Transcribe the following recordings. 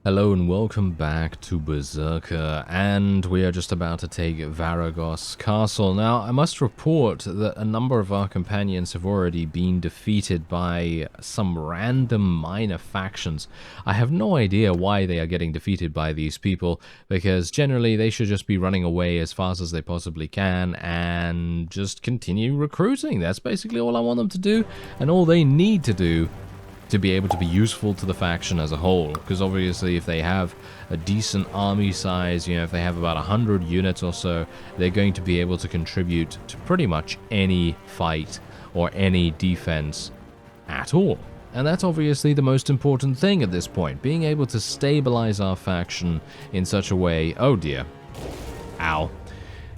Hello and welcome back to Berserker, and we are just about to take Varagos Castle. Now, I must report that a number of our companions have already been defeated by some random minor factions. I have no idea why they are getting defeated by these people, because generally they should just be running away as fast as they possibly can and just continue recruiting. That's basically all I want them to do, and all they need to do to be able to be useful to the faction as a whole, because obviously if they have a decent army size, if they have about 100 units or so, they're going to be able to contribute to pretty much any fight or any defense at all. And that's obviously the most important thing at this point, being able to stabilize our faction in such a way. Oh dear. Ow.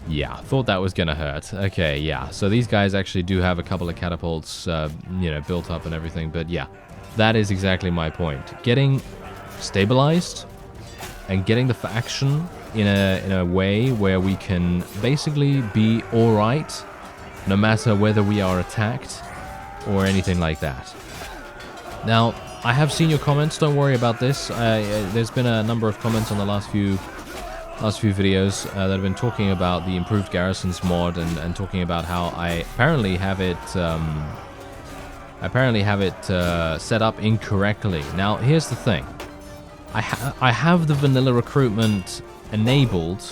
Yeah, thought that was gonna hurt. Okay, yeah, so these guys actually do have a couple of catapults, built up and everything, but yeah. That is exactly my point. Getting stabilized and getting the faction in a way where we can basically be alright no matter whether we are attacked or anything like that. Now, I have seen your comments, don't worry about this. There's been a number of comments on the last few videos that have been talking about the improved Garrisons mod and talking about how I apparently have it set up incorrectly. Now, here's the thing. I have the vanilla recruitment enabled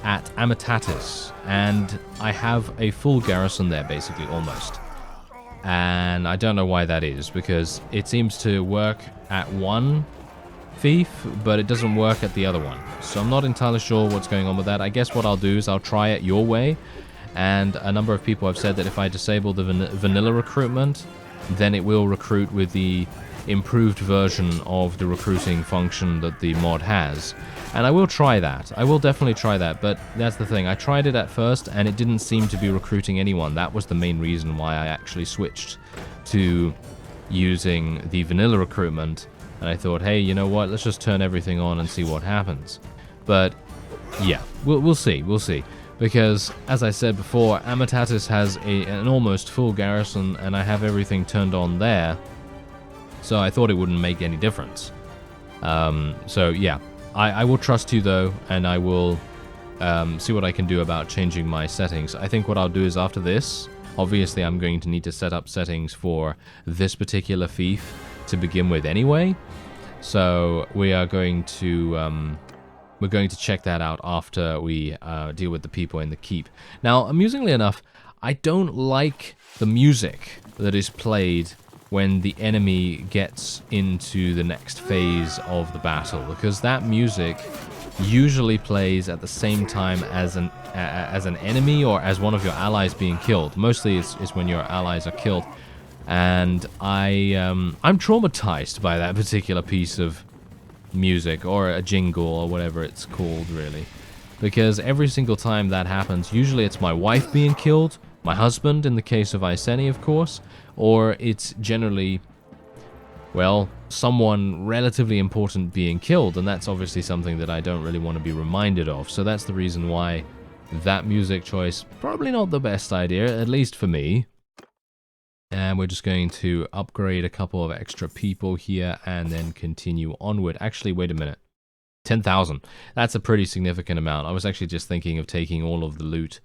at Amatatis, and I have a full garrison there, basically, almost. And I don't know why that is, because it seems to work at one fief, but it doesn't work at the other one. So I'm not entirely sure what's going on with that. I guess what I'll do is I'll try it your way. And a number of people have said that if I disable the vanilla recruitment, then it will recruit with the improved version of the recruiting function that the mod has. And I will try that. I will definitely try that, but that's the thing. I tried it at first, and it didn't seem to be recruiting anyone. That was the main reason why I actually switched to using the vanilla recruitment. And I thought, hey, you know what? Let's just turn everything on and see what happens. But, yeah, we'll see. We'll see. Because, as I said before, Amatatis has an almost full garrison, and I have everything turned on there, so I thought it wouldn't make any difference. So, yeah, I will trust you, though, and I will see what I can do about changing my settings. I think what I'll do is after this, obviously I'm going to need to set up settings for this particular fief to begin with anyway, so we are going to... We're going to check that out after we deal with the people in the keep. Now, amusingly enough, I don't like the music that is played when the enemy gets into the next phase of the battle, because that music usually plays at the same time as an enemy or as one of your allies being killed. Mostly it's when your allies are killed, and I'm traumatized by that particular piece of music, or a jingle, or whatever it's called, really, because every single time that happens, usually it's my wife being killed, my husband in the case of Iceni, of course, or it's generally, well, someone relatively important being killed, and that's obviously something that I don't really want to be reminded of. So that's the reason why that music choice probably not the best idea, at least for me. And we're just going to upgrade a couple of extra people here and then continue onward. Actually, wait a minute. 10,000. That's a pretty significant amount. I was actually just thinking of taking all of the loot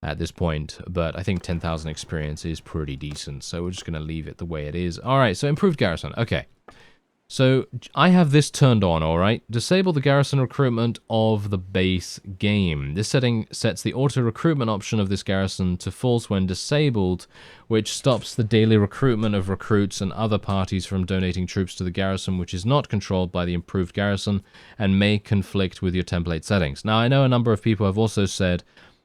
at this point, but I think 10,000 experience is pretty decent, so we're just going to leave it the way it is. Alright, so improved garrison. Okay. So, I have this turned on, alright? Disable the garrison recruitment of the base game. This setting sets the auto-recruitment option of this garrison to false when disabled, which stops the daily recruitment of recruits and other parties from donating troops to the garrison, which is not controlled by the improved garrison, and may conflict with your template settings. Now, I know a number of people have also said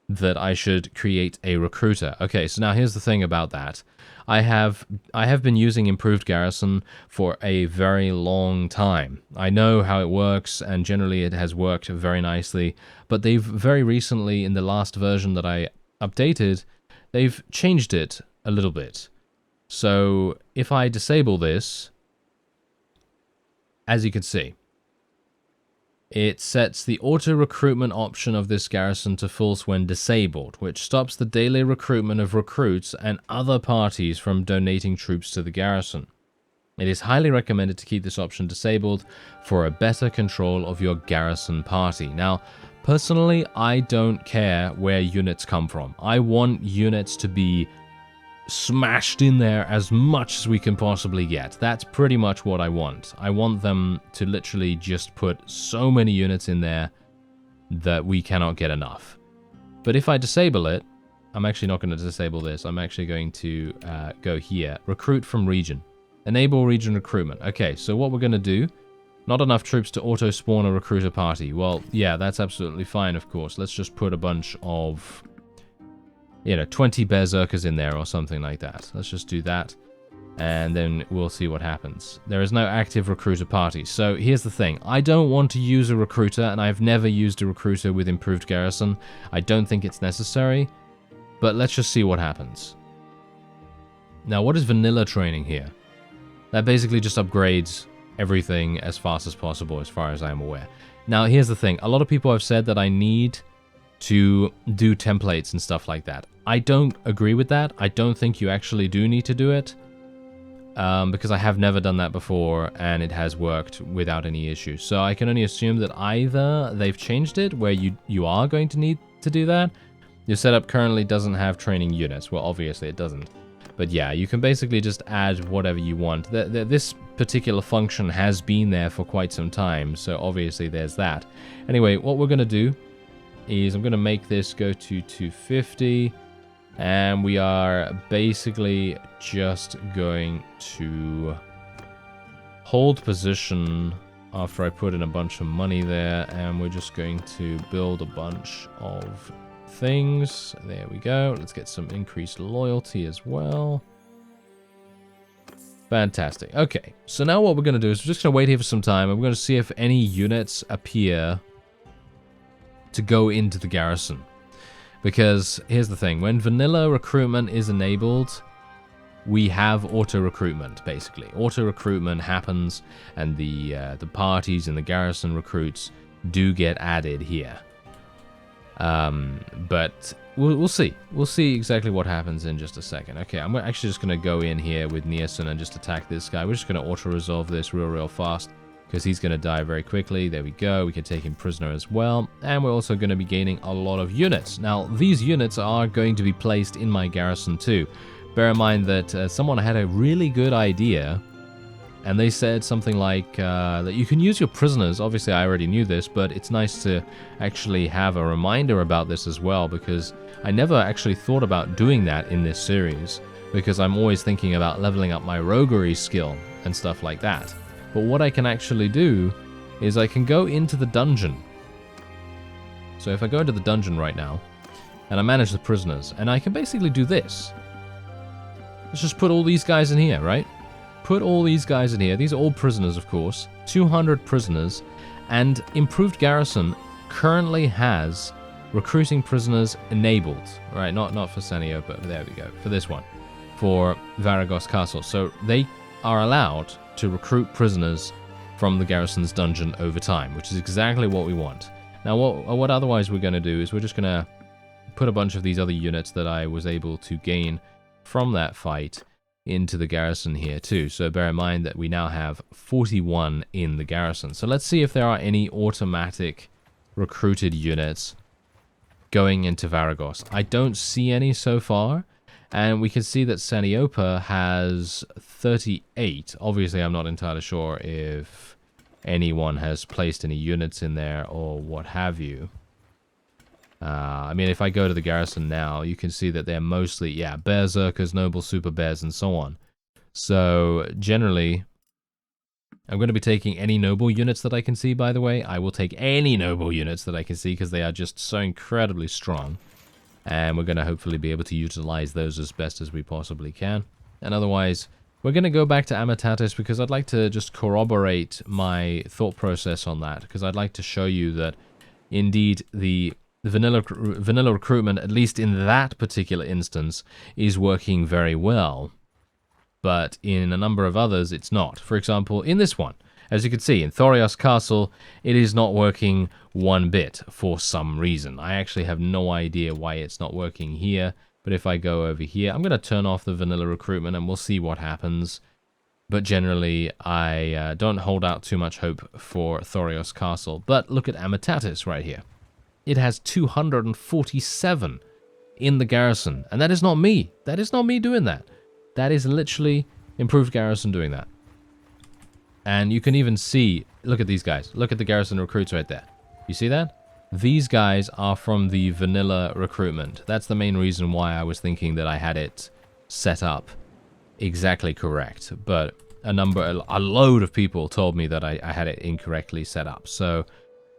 that I should create a recruiter. Okay, so now here's the thing about that. I have been using improved garrison for a very long time. I know how it works, and generally it has worked very nicely, but they've very recently, in the last version that I updated, they've changed it a little bit. So if I disable this, as you can see, it sets the auto-recruitment option of this garrison to false when disabled, which stops the daily recruitment of recruits and other parties from donating troops to the garrison. It is highly recommended to keep this option disabled for a better control of your garrison party. Now, personally, I don't care where units come from. I want units to be smashed in there as much as we can possibly get. That's pretty much what I want. I want them to literally just put so many units in there that we cannot get enough. But if I disable it, I'm actually not going to disable this. I'm actually going to go here. Recruit from region. Enable region recruitment. Okay, so what we're going to do, not enough troops to auto-spawn a recruiter party. Well, yeah, that's absolutely fine, of course. Let's just put a bunch of, 20 berserkers in there or something like that. Let's just do that, and then we'll see what happens. There is no active recruiter party. So here's the thing. I don't want to use a recruiter, and I've never used a recruiter with improved garrison. I don't think it's necessary, but let's just see what happens. Now, what is vanilla training here? That basically just upgrades everything as fast as possible, as far as I am aware. Now, here's the thing. A lot of people have said that I need to do templates and stuff like that. I don't agree with that. I don't think you actually do need to do it, because I have never done that before, and it has worked without any issue. So I can only assume that either they've changed it where you are going to need to do that. Your setup currently doesn't have training units. Well, obviously it doesn't. But yeah, you can basically just add whatever you want. This particular function has been there for quite some time, so obviously there's that. Anyway, what we're going to do is I'm going to make this go to 250, and we are basically just going to hold position after I put in a bunch of money there, and we're just going to build a bunch of things. There we go. Let's get some increased loyalty as well. Fantastic. Okay, so now what we're going to do is we're just going to wait here for some time, and we're going to see if any units appear to go into the garrison. Because here's the thing. When vanilla recruitment is enabled, we have auto recruitment, basically. Auto recruitment happens, and the parties and the garrison recruits do get added here. But we'll see. We'll see exactly what happens in just a second. Okay, I'm actually just going to go in here with Nielsen and just attack this guy. We're just going to auto-resolve this real fast, because he's going to die very quickly. There we go. We can take him prisoner as well. And we're also going to be gaining a lot of units. Now, these units are going to be placed in my garrison too. Bear in mind that someone had a really good idea, and they said something like that you can use your prisoners. Obviously, I already knew this, but it's nice to actually have a reminder about this as well, because I never actually thought about doing that in this series, because I'm always thinking about leveling up my roguery skill and stuff like that. But what I can actually do is I can go into the dungeon. So if I go into the dungeon right now, and I manage the prisoners, and I can basically do this. Let's just put all these guys in here, right? Put all these guys in here. These are all prisoners, of course. 200 prisoners. And Improved Garrison currently has recruiting prisoners enabled. Right, not for Saneopa. There we go. For this one. For Varagos Castle. So they are allowed to recruit prisoners from the garrison's dungeon over time, which is exactly what we want. Now, what otherwise we're going to do is we're just going to put a bunch of these other units that I was able to gain from that fight into the garrison here too. So bear in mind that we now have 41 in the garrison. So let's see if there are any automatic recruited units going into Varagos. I don't see any so far, and we can see that Saneopa has 38. Obviously, I'm not entirely sure if anyone has placed any units in there or what have you. I mean, if I go to the garrison now, you can see that they're mostly, yeah, berserkers, noble super bears, and so on. So, generally, I'm going to be taking any noble units that I can see, by the way. I will take any noble units that I can see, because they are just so incredibly strong. And we're going to hopefully be able to utilize those as best as we possibly can. And otherwise, we're going to go back to Amatatis, because I'd like to just corroborate my thought process on that, because I'd like to show you that, indeed, the vanilla recruitment, at least in that particular instance, is working very well. But in a number of others, it's not. For example, in this one, as you can see, in Thorios Castle, it is not working one bit for some reason. I actually have no idea why it's not working here. But if I go over here, I'm going to turn off the vanilla recruitment, and we'll see what happens. But generally, I don't hold out too much hope for Thorios Castle. But look at Amitatis right here. It has 247 in the garrison. And that is not me. That is not me doing that. That is literally improved garrison doing that. And you can even see, look at these guys. Look at the garrison recruits right there. You see that? These guys are from the vanilla recruitment. That's the main reason why I was thinking that I had it set up exactly correct. But a load of people told me that I had it incorrectly set up. So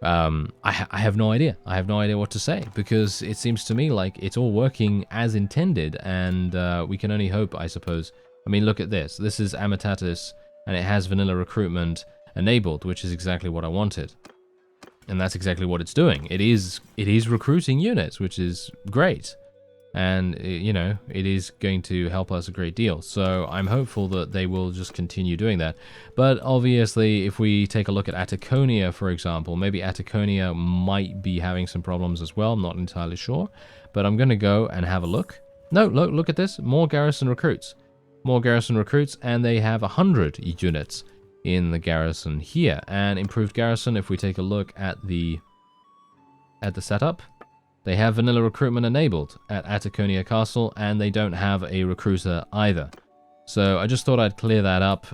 I have no idea. I have no idea what to say, because it seems to me like it's all working as intended, and we can only hope, I suppose. I mean, look at this. This is Amitatis, and it has vanilla recruitment enabled, which is exactly what I wanted. And that's exactly what it's doing. It is recruiting units, which is great. And, you know, it is going to help us a great deal. So I'm hopeful that they will just continue doing that. But obviously, if we take a look at Ataconia, for example, maybe Ataconia might be having some problems as well. I'm not entirely sure. But I'm going to go and have a look. No, look at this. More garrison recruits. More garrison recruits, and they have 100 units in the garrison here. And improved garrison, if we take a look at the setup, they have vanilla recruitment enabled at Ataconia Castle, and they don't have a recruiter either. So I just thought I'd clear that up,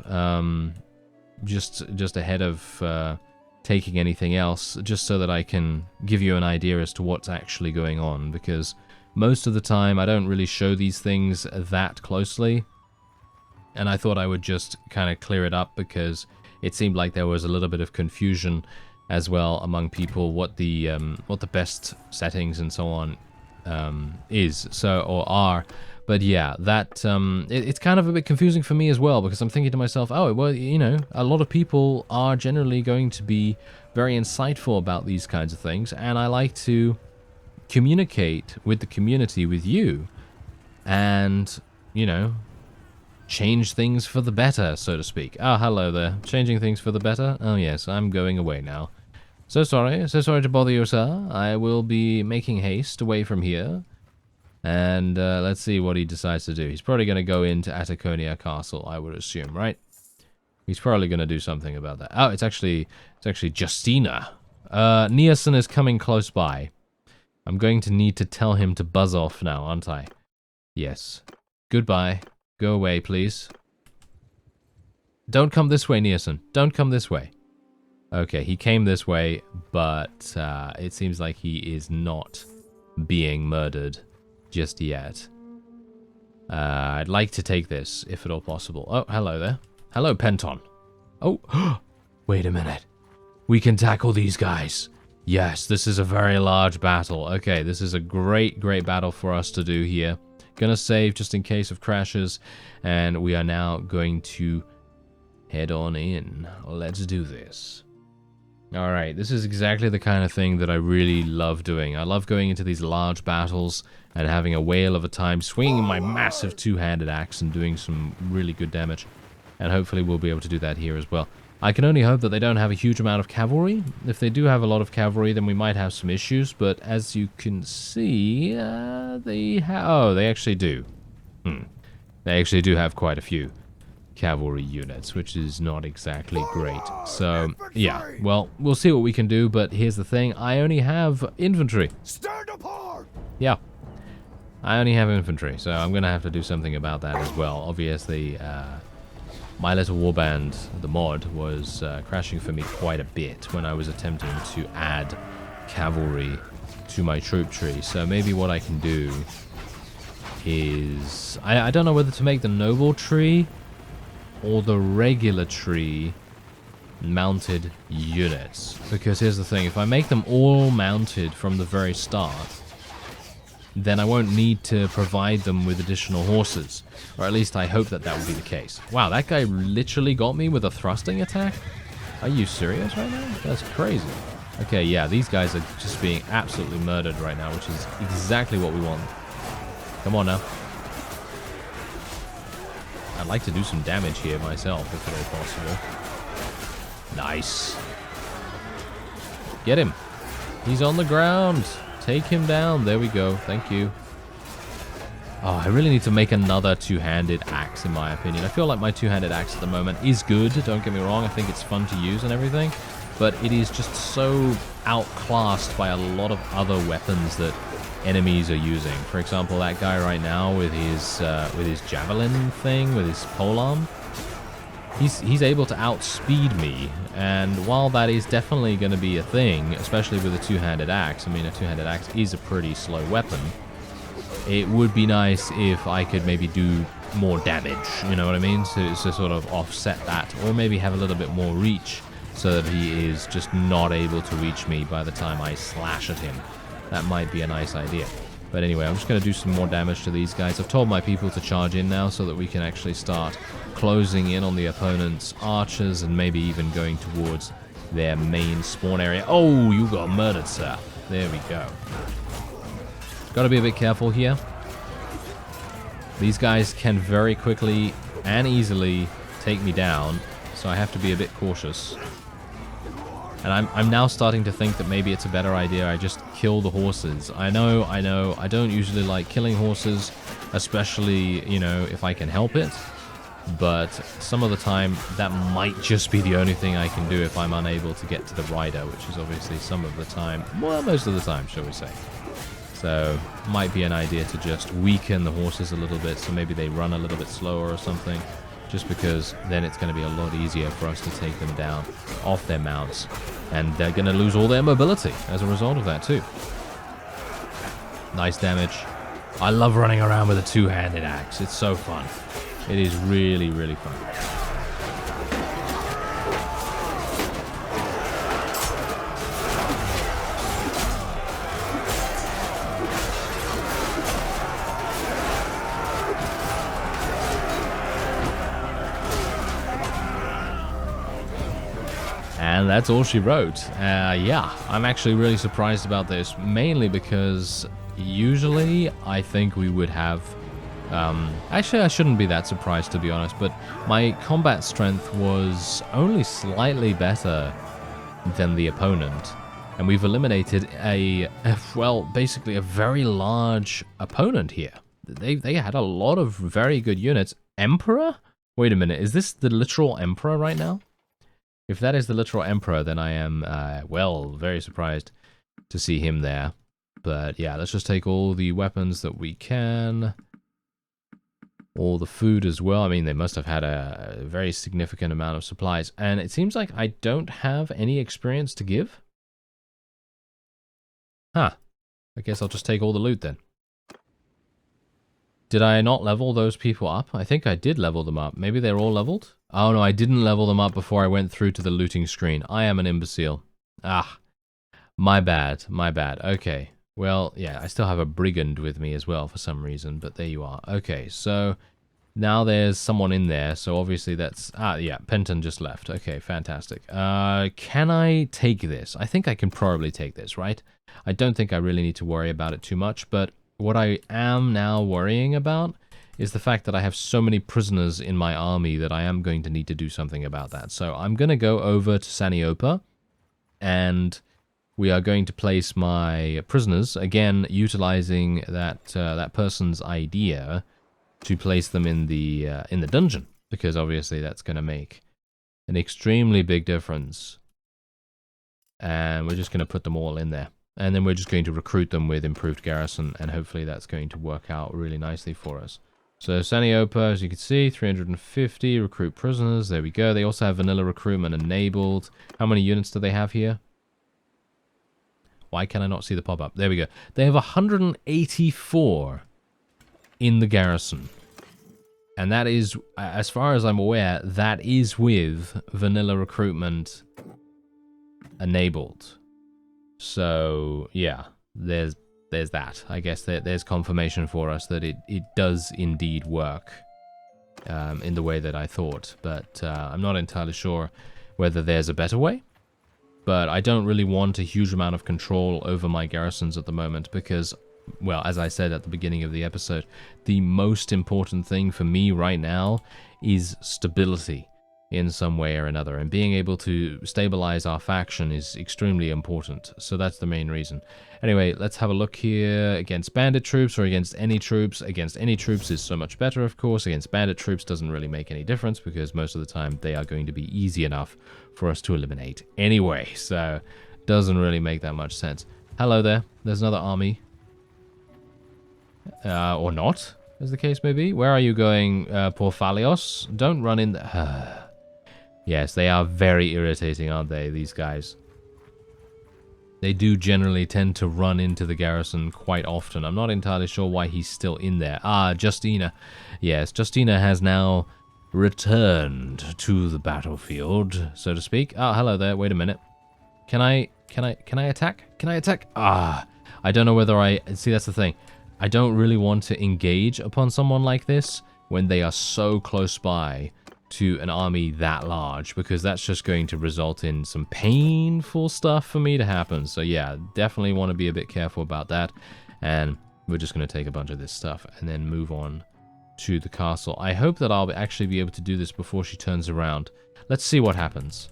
just ahead of taking anything else, just so that I can give you an idea as to what's actually going on, because most of the time I don't really show these things that closely. And I thought I would just kind of clear it up, because it seemed like there was a little bit of confusion as well among people what the best settings and so on are. But yeah, that it's kind of a bit confusing for me as well, because I'm thinking to myself, oh well, you know, a lot of people are generally going to be very insightful about these kinds of things, and I like to communicate with the community, with you, and, you know, change things for the better, so to speak. Ah, hello there. Changing things for the better? Oh yes, I'm going away now. So sorry to bother you, sir. I will be making haste away from here. And let's see what he decides to do. He's probably going to go into Ataconia Castle, I would assume, right? He's probably going to do something about that. Oh, it's actually Justina. Nielsen is coming close by. I'm going to need to tell him to buzz off now, aren't I? Yes. Goodbye. Go away, please. Don't come this way, Nielsen. Don't come this way. Okay, he came this way, but it seems like he is not being murdered just yet. I'd like to take this, if at all possible. Oh, hello there. Hello, Penton. Oh, wait a minute. We can tackle these guys. Yes, this is a very large battle. Okay, this is a great battle for us to do here. Gonna save just in case of crashes, and we are now going to head on in. Let's do this. Alright, this is exactly the kind of thing that I really love doing. I love going into these large battles and having a whale of a time swinging my massive two-handed axe and doing some really good damage. And hopefully we'll be able to do that here as well. I can only hope that they don't have a huge amount of cavalry. If they do have a lot of cavalry, then we might have some issues. But as you can see, they actually do. They actually do have quite a few cavalry units, which is not exactly great. So, yeah, well, we'll see what we can do. But here's the thing. I only have infantry. Stand apart! Yeah. I only have infantry, so I'm going to have to do something about that as well. Obviously, my little warband, the mod, was crashing for me quite a bit when I was attempting to add cavalry to my troop tree. So maybe what I can do is... I don't know whether to make the noble tree or the regular tree mounted units. Because here's the thing, if I make them all mounted from the very start, then I won't need to provide them with additional horses. Or at least I hope that that will be the case. Wow, that guy literally got me with a thrusting attack? Are you serious right now? That's crazy. Okay, yeah, these guys are just being absolutely murdered right now, which is exactly what we want. Come on now. I'd like to do some damage here myself, if at all possible. Nice. Get him. He's on the ground. Take him down. There we go. Thank you. Oh, I really need to make another two-handed axe, in my opinion. I feel like my two-handed axe at the moment is good, don't get me wrong. I think it's fun to use and everything, but it is just so outclassed by a lot of other weapons that enemies are using. For example, that guy right now with his javelin thing, with his polearm, he's able to outspeed me, and while that is definitely going to be a thing, especially with a two-handed axe, I mean, a two-handed axe is a pretty slow weapon, it would be nice if I could maybe do more damage, you know what I mean, to sort of offset that, or maybe have a little bit more reach, so that he is just not able to reach me by the time I slash at him. That might be a nice idea. But anyway, I'm just going to do some more damage to these guys. I've told my people to charge in now so that we can actually start closing in on the opponent's archers and maybe even going towards their main spawn area. Oh, you got murdered, sir. There we go. Got to be a bit careful here. These guys can very quickly and easily take me down, so I have to be a bit cautious. And I'm now starting to think that maybe it's a better idea I just kill the horses. I know, I don't usually like killing horses, especially, you know, if I can help it. But some of the time, that might just be the only thing I can do if I'm unable to get to the rider, which is obviously some of the time, well, most of the time, shall we say. So, might be an idea to just weaken the horses a little bit, so maybe they run a little bit slower or something. Just because then it's going to be a lot easier for us to take them down off their mounts. And they're going to lose all their mobility as a result of that too. Nice damage. I love running around with a two-handed axe. It's so fun. It is really, really fun. And that's all she wrote. Yeah, I'm actually really surprised about this, mainly because usually I think we would have... actually, I shouldn't be that surprised, to be honest, but my combat strength was only slightly better than the opponent. And we've eliminated well, basically a very large opponent here. They had a lot of very good units. Emperor? Wait a minute, is this the literal Emperor right now? If that is the literal Emperor, then I am, well, very surprised to see him there. But yeah, let's just take all the weapons that we can. All the food as well. I mean, they must have had a very significant amount of supplies. And it seems like I don't have any experience to give. Huh. I guess I'll just take all the loot then. Did I not level those people up? I think I did level them up. Maybe they're all leveled? Oh no, I didn't level them up before I went through to the looting screen. I am an imbecile. Ah, my bad, my bad. Okay, well, yeah, I still have a brigand with me as well for some reason, but there you are. Okay, so now there's someone in there, so obviously that's... Ah, yeah, Penton just left. Okay, fantastic. Can I take this? I think I can probably take this, right? I don't think I really need to worry about it too much, but what I am now worrying about is the fact that I have so many prisoners in my army that I am going to need to do something about that. So I'm going to go over to Saneopa, and we are going to place my prisoners, again, utilizing that person's idea to place them in the dungeon, because obviously that's going to make an extremely big difference. And we're just going to put them all in there. And then we're just going to recruit them with improved garrison, and hopefully that's going to work out really nicely for us. So Saneopa, as you can see, 350, recruit prisoners, there we go. They also have vanilla recruitment enabled. How many units do they have here? Why can I not see the pop-up? There we go. They have 184 in the garrison. And that is, as far as I'm aware, that is with vanilla recruitment enabled. So, yeah, there's that. I guess there's confirmation for us that it does indeed work in the way that I thought. But I'm not entirely sure whether there's a better way. But I don't really want a huge amount of control over my garrisons at the moment because, well, as I said at the beginning of the episode, the most important thing for me right now is stability. in some way or another, and being able to stabilize our faction is extremely important. So that's the main reason. Anyway, let's have a look here. Against bandit troops or against any troops. Against any troops is so much better, of course. Against bandit troops doesn't really make any difference because most of the time they are going to be easy enough for us to eliminate anyway. So doesn't really make that much sense. Hello there. There's another army. Or not, as the case may be. Where are you going, Porphalios? Don't run in there. Yes, they are very irritating, aren't they, these guys? They do generally tend to run into the garrison quite often. I'm not entirely sure why he's still in there. Ah, Justina. Yes, Justina has now returned to the battlefield, so to speak. Ah, hello there. Wait a minute. Can I attack? Can I attack? Ah, I don't know whether I... See, that's the thing. I don't really want to engage upon someone like this when they are so close by to an army that large, because that's just going to result in some painful stuff for me to happen. So yeah, definitely want to be a bit careful about that. And we're just going to take a bunch of this stuff and then move on to the castle. I hope that I'll actually be able to do this before she turns around. Let's see what happens.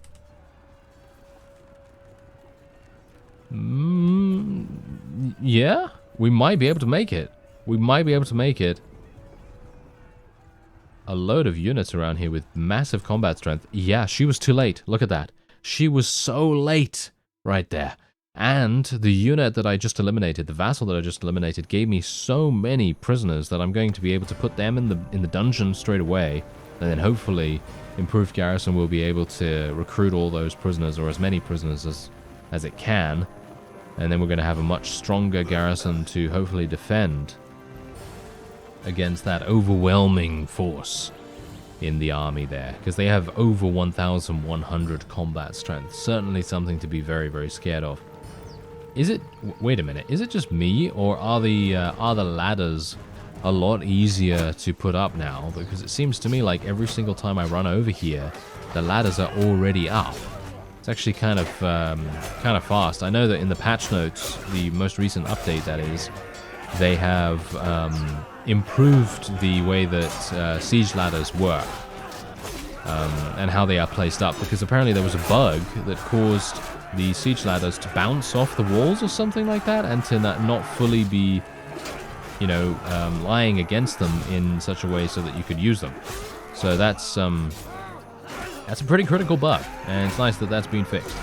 Yeah, we might be able to make it. We might be able to make it. A load of units around here with massive combat strength. Yeah, she was too late. Look at that. She was so late right there. And the unit that I just eliminated, the vassal that I just eliminated, gave me so many prisoners that I'm going to be able to put them in the dungeon straight away. And then hopefully improved garrison will be able to recruit all those prisoners, or as many prisoners as it can. And then we're going to have a much stronger garrison to hopefully defend against that overwhelming force in the army there, because they have over 1,100 combat strength. Certainly something to be very, very scared of. Is it... Wait a minute. Is it just me, or are the ladders a lot easier to put up now? Because it seems to me like every single time I run over here, the ladders are already up. It's actually kind of fast. I know that in the patch notes, the most recent update that is, they have improved the way that siege ladders work and how they are placed up, because apparently there was a bug that caused the siege ladders to bounce off the walls or something like that, and to not fully be, you know, lying against them in such a way so that you could use them. So that's a pretty critical bug, and it's nice that that's been fixed.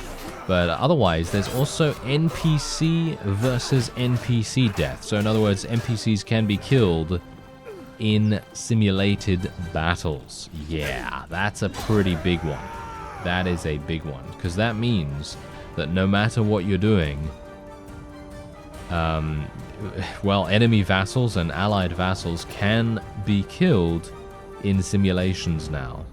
But otherwise, there's also NPC versus NPC death. So in other words, NPCs can be killed in simulated battles. Yeah, that's a pretty big one. That is a big one, because that means that no matter what you're doing, well, enemy vassals and allied vassals can be killed in simulations now.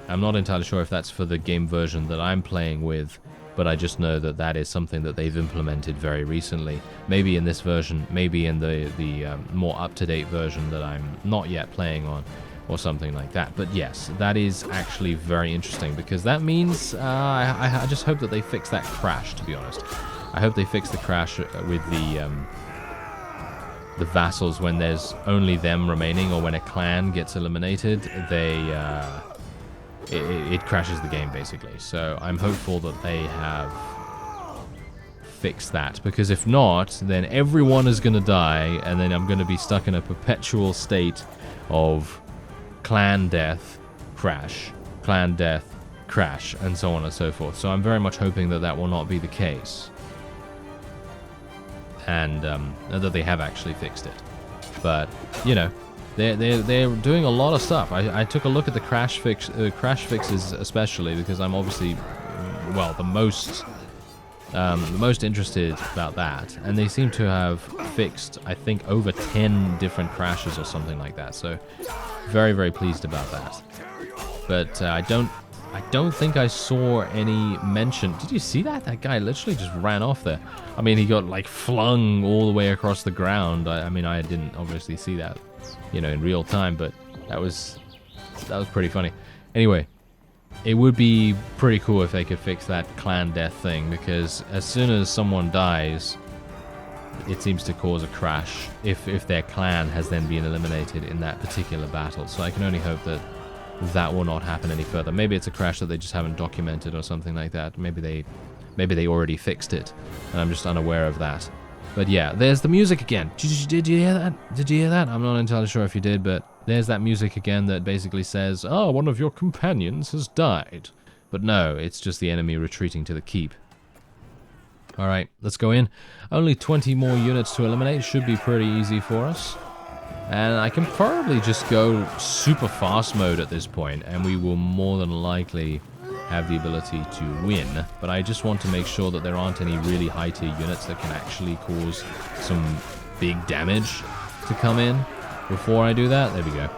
I'm not entirely sure if that's for the game version that I'm playing with, but I just know that that is something that they've implemented very recently. Maybe in this version, maybe in the more up-to-date version that I'm not yet playing on, or something like that. But yes, that is actually very interesting, because that means I just hope that they fix that crash, to be honest. I hope they fix the crash with the vassals when there's only them remaining, or when a clan gets eliminated, it crashes the game, basically. So I'm hopeful that they have fixed that, because if not, then everyone is going to die, and then I'm going to be stuck in a perpetual state of clan death, crash, clan death, crash, and so on and so forth. So I'm very much hoping that that will not be the case, and that they have actually fixed it. But, you know, they're doing a lot of stuff. I took a look at the crash fixes, especially because I'm obviously, well, the most interested about that, and they seem to have fixed, I think, over 10 different crashes or something like that. So very, very pleased about that. But I don't think I saw any mention. Did you see that? That guy literally just ran off there. I mean, he got like flung all the way across the ground. I mean, I didn't obviously see that, you know, in real time, but that was pretty funny. Anyway, it would be pretty cool if they could fix that clan death thing, because as soon as someone dies, it seems to cause a crash if their clan has then been eliminated in that particular battle. So I can only hope that that will not happen any further. Maybe it's a crash that they just haven't documented or something like that. Maybe they already fixed it, and I'm just unaware of that. But yeah, there's the music again. Did you hear that? Did you hear that? I'm not entirely sure if you did, but there's that music again that basically says, oh, one of your companions has died. But no, it's just the enemy retreating to the keep. Alright, let's go in. Only 20 more units to eliminate. Should be pretty easy for us. And I can probably just go super fast mode at this point, and we will more than likely have the ability to win. But I just want to make sure that there aren't any really high tier units that can actually cause some big damage to come in before I do that. There we go.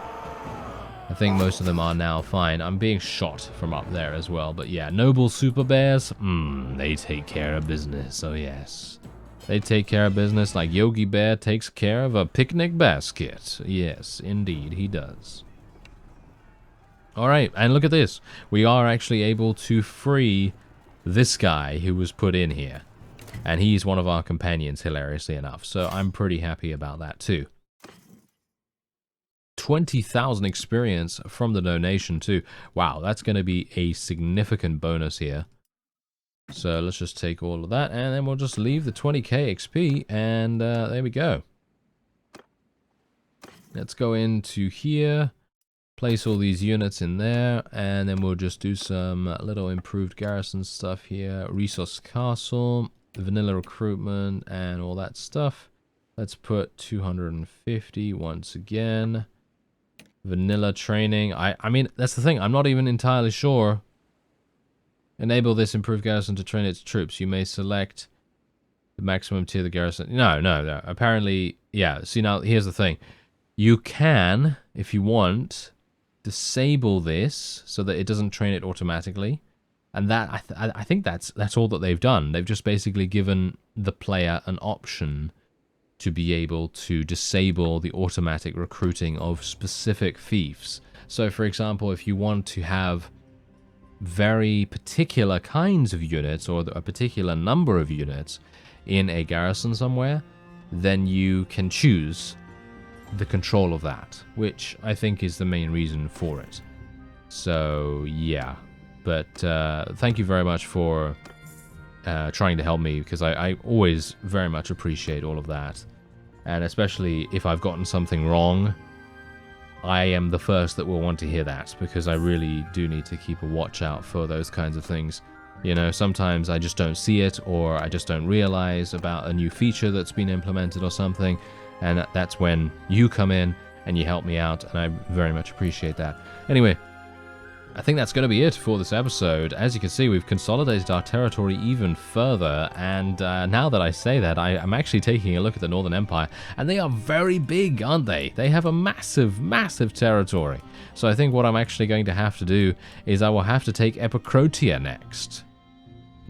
I think most of them are now fine. I'm being shot from up there as well. But yeah, noble super bears, they take care of business. Oh yes. They take care of business like Yogi Bear takes care of a picnic basket. Yes, indeed, he does. Alright, and look at this. We are actually able to free this guy who was put in here. And he's one of our companions, hilariously enough. So I'm pretty happy about that too. 20,000 experience from the donation too. Wow, that's going to be a significant bonus here. So let's just take all of that, and then we'll just leave the 20k XP, and there we go. Let's go into here, place all these units in there, and then we'll just do some little improved garrison stuff here. Resource castle, vanilla recruitment, and all that stuff. Let's put 250 once again. Vanilla training. I mean, that's the thing. I'm not even entirely sure. Enable this improved garrison to train its troops. You may select the maximum tier of the garrison. No. Apparently, yeah. See, now, here's the thing. You can, if you want, disable this so that it doesn't train it automatically. And that, I think that's all that they've done. They've just basically given the player an option to be able to disable the automatic recruiting of specific fiefs. So, for example, if you want to have very particular kinds of units or a particular number of units in a garrison somewhere, then you can choose the control of that, which I think is the main reason for it. So, yeah. But thank you very much for trying to help me, because I always very much appreciate all of that. And especially if I've gotten something wrong, I am the first that will want to hear that, because I really do need to keep a watch out for those kinds of things. You know, sometimes I just don't see it, or I just don't realize about a new feature that's been implemented or something, and that's when you come in and you help me out, and I very much appreciate that. Anyway, I think that's going to be it for this episode. As you can see, we've consolidated our territory even further, and now that I say that, I'm actually taking a look at the Northern Empire, and they are very big, aren't they? They have a massive, massive territory. So I think what I'm actually going to have to do is I will have to take Epicrotia next.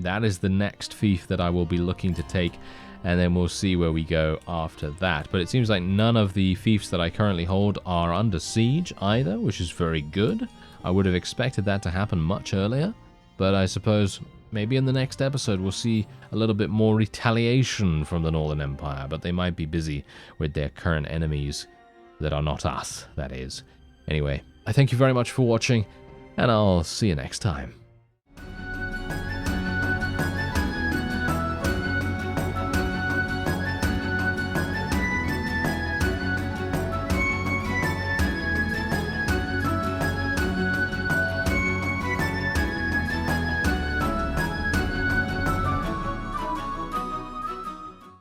That is the next fief that I will be looking to take, and then we'll see where we go after that. But it seems like none of the fiefs that I currently hold are under siege either, which is very good. I would have expected that to happen much earlier, but I suppose maybe in the next episode we'll see a little bit more retaliation from the Northern Empire, but they might be busy with their current enemies that are not us, that is. Anyway, I thank you very much for watching, and I'll see you next time.